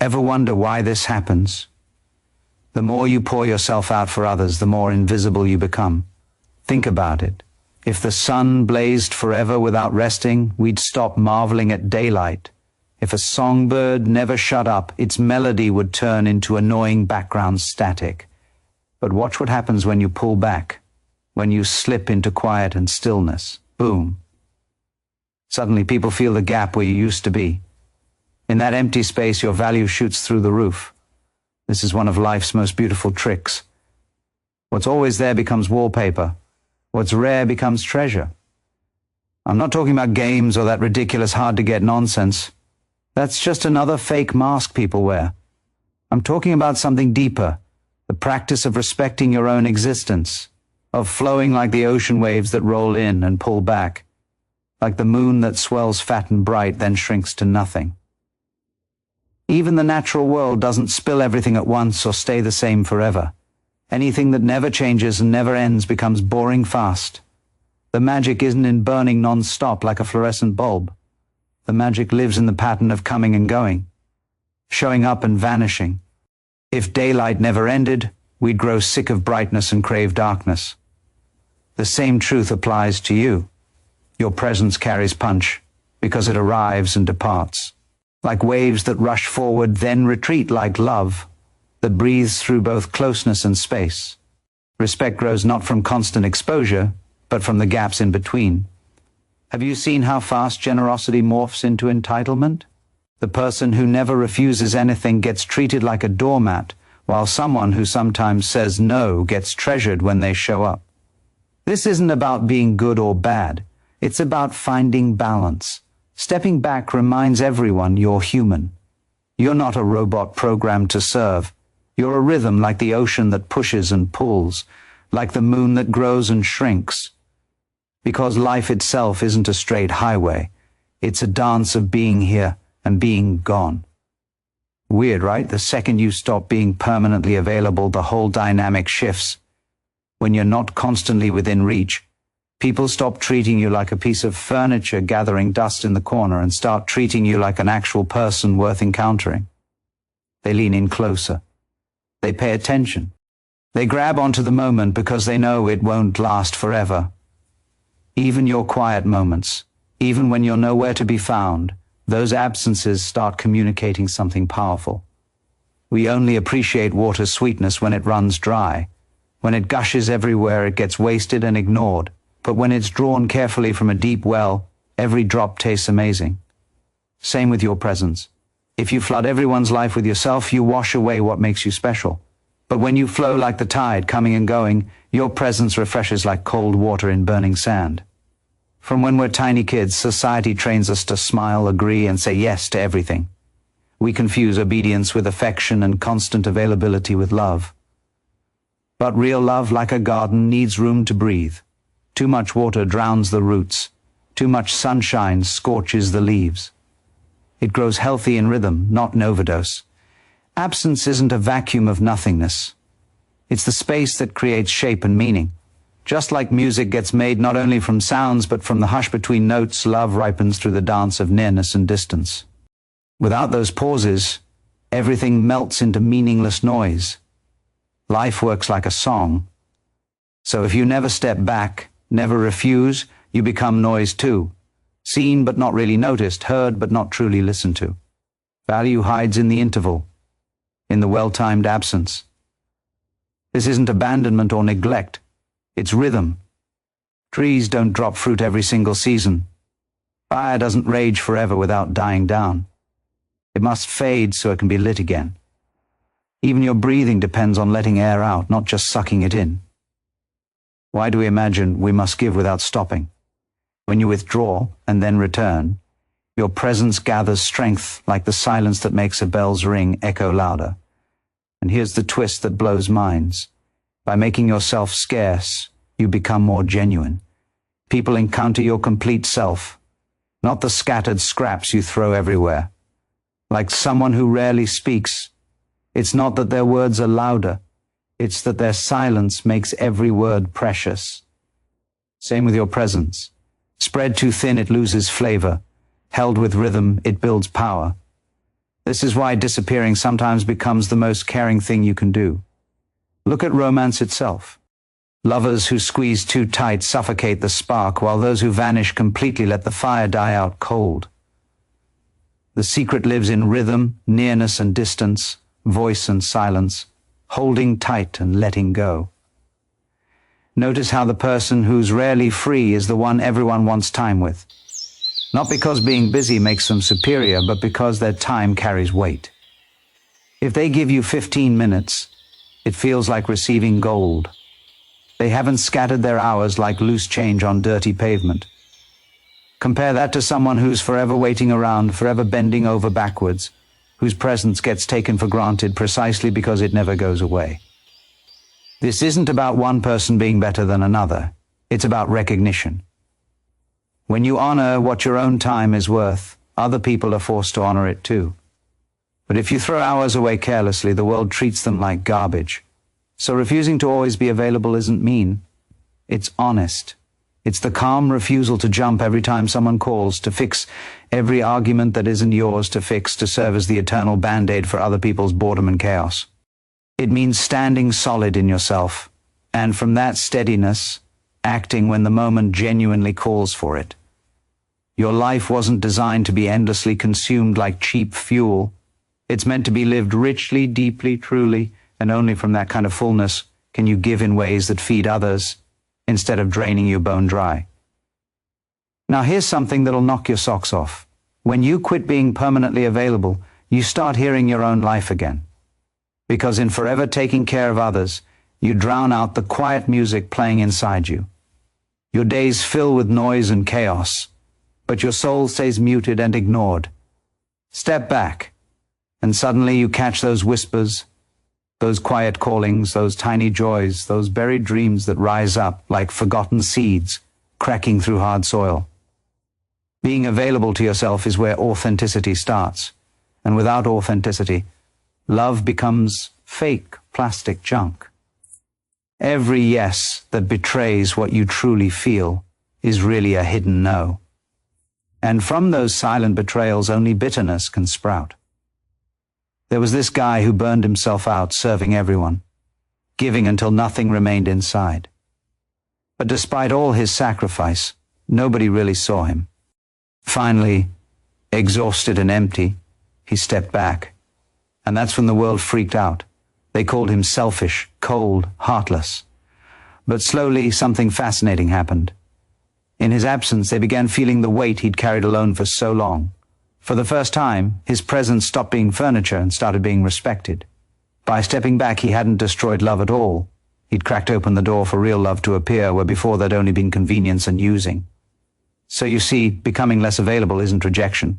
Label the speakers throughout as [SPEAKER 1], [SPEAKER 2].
[SPEAKER 1] Ever wonder why this happens? The more you pour yourself out for others, the more invisible you become. Think about it. If the sun blazed forever without resting, we'd stop marveling at daylight. If a songbird never shut up, its melody would turn into annoying background static. But watch what happens when you pull back, when you slip into quiet and stillness. Boom. Suddenly people feel the gap where you used to be. In that empty space, your value shoots through the roof. This is one of life's most beautiful tricks. What's always there becomes wallpaper. What's rare becomes treasure. I'm not talking about games or that ridiculous hard-to-get nonsense. That's just another fake mask people wear. I'm talking about something deeper, the practice of respecting your own existence, of flowing like the ocean waves that roll in and pull back, like the moon that swells fat and bright, then shrinks to nothing. Even the natural world doesn't spill everything at once or stay the same forever. Anything that never changes and never ends becomes boring fast. The magic isn't in burning non-stop like a fluorescent bulb. The magic lives in the pattern of coming and going, showing up and vanishing. If daylight never ended, we'd grow sick of brightness and crave darkness. The same truth applies to you. Your presence carries punch because it arrives and departs. Like waves that rush forward, then retreat, like love that breathes through both closeness and space. Respect grows not from constant exposure, but from the gaps in between. Have you seen how fast generosity morphs into entitlement? The person who never refuses anything gets treated like a doormat, while someone who sometimes says no gets treasured when they show up. This isn't about being good or bad. It's about finding balance. Stepping back reminds everyone you're human. You're not a robot programmed to serve. You're a rhythm like the ocean that pushes and pulls, like the moon that grows and shrinks. Because life itself isn't a straight highway. It's a dance of being here and being gone. Weird, right? The second you stop being permanently available, the whole dynamic shifts. When you're not constantly within reach, people stop treating you like a piece of furniture gathering dust in the corner and start treating you like an actual person worth encountering. They lean in closer. They pay attention. They grab onto the moment because they know it won't last forever. Even your quiet moments, even when you're nowhere to be found, those absences start communicating something powerful. We only appreciate water's sweetness when it runs dry. When it gushes everywhere, it gets wasted and ignored. But when it's drawn carefully from a deep well, every drop tastes amazing. Same with your presence. If you flood everyone's life with yourself, you wash away what makes you special. But when you flow like the tide, coming and going, your presence refreshes like cold water in burning sand. From when we're tiny kids, society trains us to smile, agree, and say yes to everything. We confuse obedience with affection and constant availability with love. But real love, like a garden, needs room to breathe. Too much water drowns the roots. Too much sunshine scorches the leaves. It grows healthy in rhythm, not in overdose. Absence isn't a vacuum of nothingness. It's the space that creates shape and meaning. Just like music gets made not only from sounds but from the hush between notes, love ripens through the dance of nearness and distance. Without those pauses, everything melts into meaningless noise. Life works like a song. So if you never step back, never refuse, you become noise too. Seen but not really noticed, heard but not truly listened to. Value hides in the interval, in the well-timed absence. This isn't abandonment or neglect. It's rhythm. Trees don't drop fruit every single season. Fire doesn't rage forever without dying down. It must fade so it can be lit again. Even your breathing depends on letting air out, not just sucking it in. Why do we imagine we must give without stopping? When you withdraw and then return, your presence gathers strength like the silence that makes a bell's ring echo louder. And here's the twist that blows minds. By making yourself scarce, you become more genuine. People encounter your complete self, not the scattered scraps you throw everywhere. Like someone who rarely speaks, it's not that their words are louder, it's that their silence makes every word precious. Same with your presence. Spread too thin, it loses flavor. Held with rhythm, it builds power. This is why disappearing sometimes becomes the most caring thing you can do. Look at romance itself. Lovers who squeeze too tight suffocate the spark, while those who vanish completely let the fire die out cold. The secret lives in rhythm, nearness and distance, voice and silence, holding tight and letting go. Notice how the person who's rarely free is the one everyone wants time with. Not because being busy makes them superior, but because their time carries weight. If they give you 15 minutes, it feels like receiving gold. They haven't scattered their hours like loose change on dirty pavement. Compare that to someone who's forever waiting around, forever bending over backwards, whose presence gets taken for granted precisely because it never goes away. This isn't about one person being better than another. It's about recognition. When you honor what your own time is worth, other people are forced to honor it too. But if you throw hours away carelessly, the world treats them like garbage. So refusing to always be available isn't mean. It's honest. It's the calm refusal to jump every time someone calls, to fix every argument that isn't yours to fix, to serve as the eternal band-aid for other people's boredom and chaos. It means standing solid in yourself, and from that steadiness, acting when the moment genuinely calls for it. Your life wasn't designed to be endlessly consumed like cheap fuel. It's meant to be lived richly, deeply, truly, and only from that kind of fullness can you give in ways that feed others, instead of draining you bone dry. Now here's something that'll knock your socks off. When you quit being permanently available, you start hearing your own life again. Because in forever taking care of others, you drown out the quiet music playing inside you. Your days fill with noise and chaos, but your soul stays muted and ignored. Step back, and suddenly you catch those whispers, those quiet callings, those tiny joys, those buried dreams that rise up like forgotten seeds, cracking through hard soil. Being available to yourself is where authenticity starts. And without authenticity, love becomes fake, plastic junk. Every yes that betrays what you truly feel is really a hidden no. And from those silent betrayals, only bitterness can sprout. There was this guy who burned himself out serving everyone, giving until nothing remained inside. But despite all his sacrifice, nobody really saw him. Finally, exhausted and empty, he stepped back. And that's when the world freaked out. They called him selfish, cold, heartless. But slowly something fascinating happened. In his absence, they began feeling the weight he'd carried alone for so long. For the first time, his presence stopped being furniture and started being respected. By stepping back, he hadn't destroyed love at all. He'd cracked open the door for real love to appear where before there'd only been convenience and using. So you see, becoming less available isn't rejection.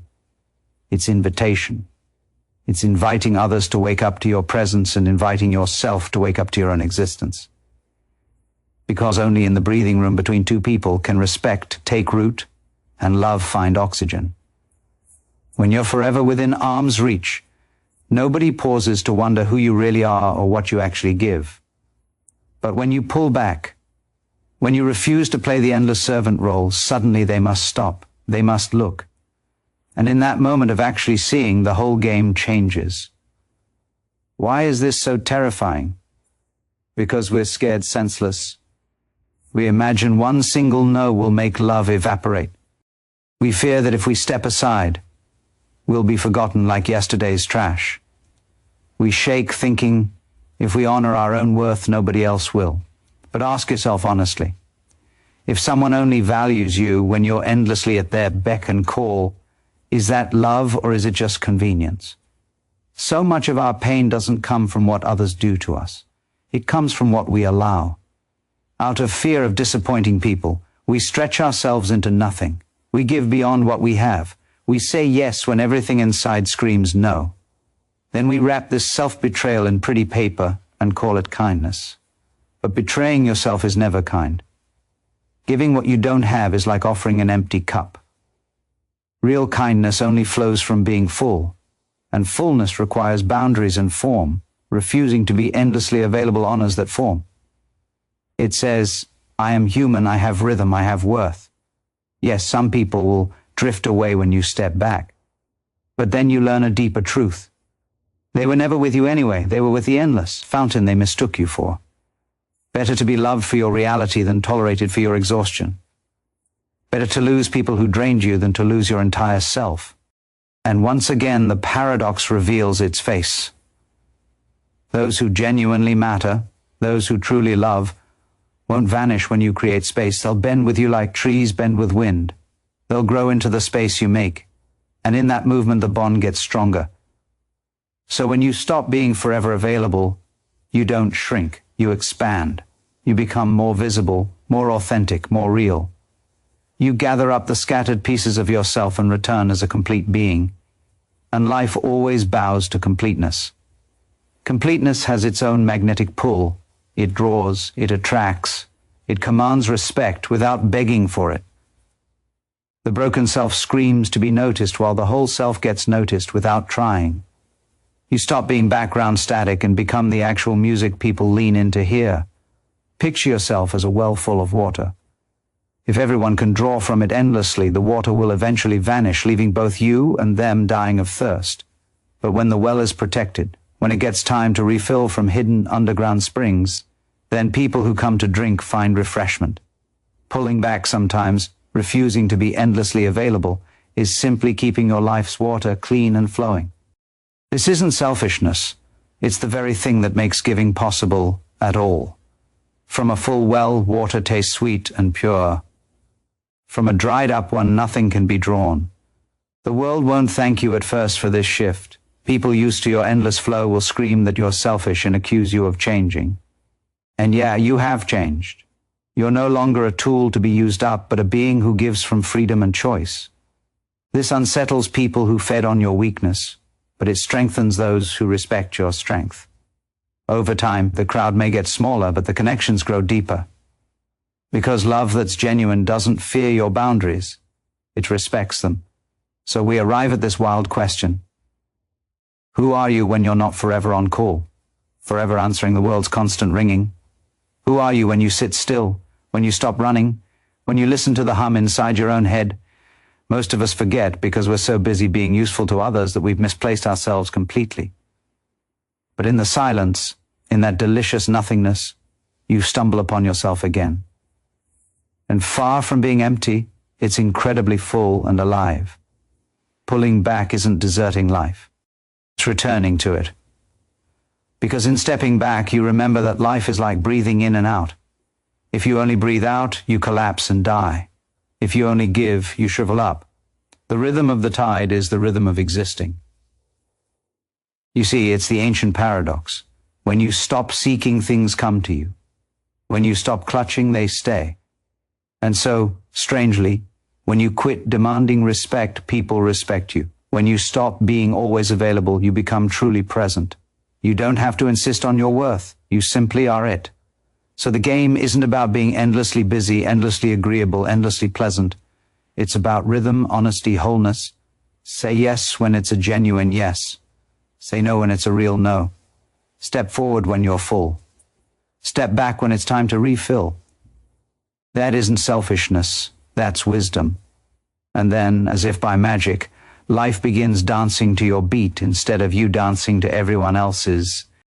[SPEAKER 1] It's invitation. It's inviting others to wake up to your presence and inviting yourself to wake up to your own existence. Because only in the breathing room between two people can respect take root and love find oxygen. When you're forever within arm's reach, nobody pauses to wonder who you really are or what you actually give. But when you pull back, when you refuse to play the endless servant role, suddenly they must stop, they must look. And in that moment of actually seeing, the whole game changes. Why is this so terrifying? Because we're scared senseless. We imagine one single no will make love evaporate. We fear that if we step aside, we'll be forgotten like yesterday's trash. We shake thinking, if we honor our own worth, nobody else will. But ask yourself honestly, if someone only values you when you're endlessly at their beck and call, is that love or is it just convenience? So much of our pain doesn't come from what others do to us. It comes from what we allow. Out of fear of disappointing people, we stretch ourselves into nothing. We give beyond what we have. We say yes when everything inside screams no. Then we wrap this self-betrayal in pretty paper and call it kindness. But betraying yourself is never kind. Giving what you don't have is like offering an empty cup. Real kindness only flows from being full, and fullness requires boundaries and form. Refusing to be endlessly available honors that form. It says, I am human, I have rhythm, I have worth. Yes, some people will drift away when you step back. But then you learn a deeper truth. They were never with you anyway. They were with the endless fountain they mistook you for. Better to be loved for your reality than tolerated for your exhaustion. Better to lose people who drained you than to lose your entire self. And once again, the paradox reveals its face. Those who genuinely matter, those who truly love, won't vanish when you create space. They'll bend with you like trees bend with wind. They'll grow into the space you make. And in that movement, the bond gets stronger. So when you stop being forever available, you don't shrink, you expand. You become more visible, more authentic, more real. You gather up the scattered pieces of yourself and return as a complete being. And life always bows to completeness. Completeness has its own magnetic pull. It draws, it attracts, it commands respect without begging for it. The broken self screams to be noticed while the whole self gets noticed without trying. You stop being background static and become the actual music people lean in to hear. Picture yourself as a well full of water. If everyone can draw from it endlessly, the water will eventually vanish, leaving both you and them dying of thirst. But when the well is protected, when it gets time to refill from hidden underground springs, then people who come to drink find refreshment. Pulling back sometimes, refusing to be endlessly available, is simply keeping your life's water clean and flowing. This isn't selfishness. It's the very thing that makes giving possible at all. From a full well, water tastes sweet and pure. From a dried up one, nothing can be drawn. The world won't thank you at first for this shift. People used to your endless flow will scream that you're selfish and accuse you of changing. And yeah, you have changed. You're no longer a tool to be used up, but a being who gives from freedom and choice. This unsettles people who fed on your weakness, but it strengthens those who respect your strength. Over time, the crowd may get smaller, but the connections grow deeper. Because love that's genuine doesn't fear your boundaries, it respects them. So we arrive at this wild question. Who are you when you're not forever on call, forever answering the world's constant ringing? Who are you when you sit still, when you stop running, when you listen to the hum inside your own head? Most of us forget because we're so busy being useful to others that we've misplaced ourselves completely. But in the silence, in that delicious nothingness, you stumble upon yourself again. And far from being empty, it's incredibly full and alive. Pulling back isn't deserting life. It's returning to it. Because in stepping back, you remember that life is like breathing in and out. If you only breathe out, you collapse and die. If you only give, you shrivel up. The rhythm of the tide is the rhythm of existing. You see, it's the ancient paradox. When you stop seeking, things come to you. When you stop clutching, they stay. And so, strangely, when you quit demanding respect, people respect you. When you stop being always available, you become truly present. You don't have to insist on your worth. You simply are it. So the game isn't about being endlessly busy, endlessly agreeable, endlessly pleasant. It's about rhythm, honesty, wholeness. Say yes when it's a genuine yes. Say no when it's a real no. Step forward when you're full. Step back when it's time to refill. That isn't selfishness, that's wisdom. And then, as if by magic, life begins dancing to your beat instead of you dancing to everyone else's.